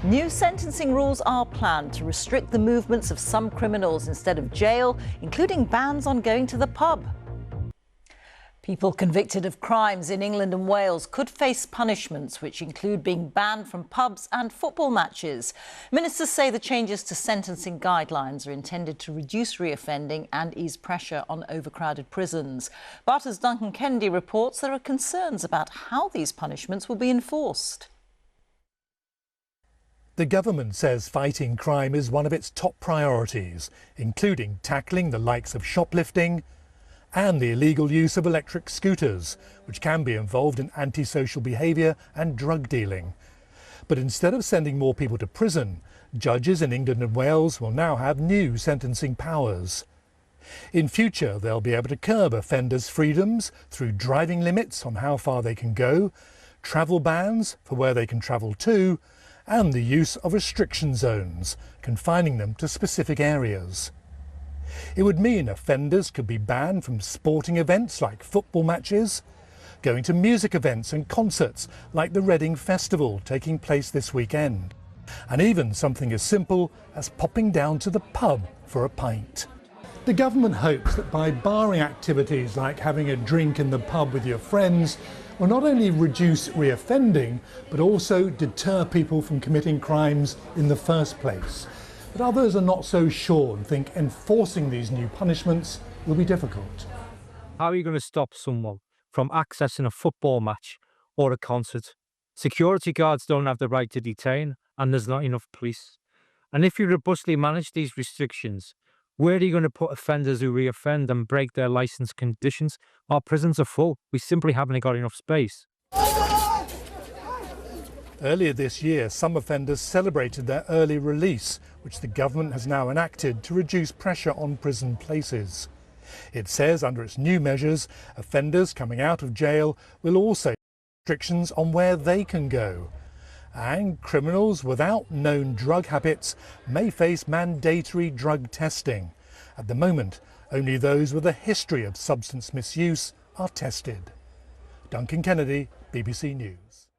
New sentencing rules are planned to restrict the movements of some criminals instead of jail, including bans on going to the pub. People convicted of crimes in England and Wales could face punishments which include being banned from pubs and football matches. Ministers say the changes to sentencing guidelines are intended to reduce reoffending and ease pressure on overcrowded prisons. But as Duncan Kennedy reports, there are concerns about how these punishments will be enforced. The government says fighting crime is one of its top priorities, including tackling the likes of shoplifting and the illegal use of electric scooters, which can be involved in antisocial behaviour and drug dealing. But instead of sending more people to prison, judges in England and Wales will now have new sentencing powers. In future, they'll be able to curb offenders' freedoms through driving limits on how far they can go, travel bans for where they can travel to, and the use of restriction zones, confining them to specific areas. It would mean offenders could be banned from sporting events like football matches, going to music events and concerts like the Reading Festival taking place this weekend, and even something as simple as popping down to the pub for a pint. The government hopes that by barring activities like having a drink in the pub with your friends will not only reduce reoffending, but also deter people from committing crimes in the first place. But others are not so sure and think enforcing these new punishments will be difficult. How are you going to stop someone from accessing a football match or a concert? Security guards don't have the right to detain, and there's not enough police. And if you robustly manage these restrictions, where are you going to put offenders who reoffend and break their licence conditions? Our prisons are full. We simply haven't got enough space. Earlier this year, some offenders celebrated their early release, which the government has now enacted to reduce pressure on prison places. It says under its new measures, offenders coming out of jail will also have restrictions on where they can go. And criminals without known drug habits may face mandatory drug testing. At the moment, only those with a history of substance misuse are tested. Duncan Kennedy, BBC News.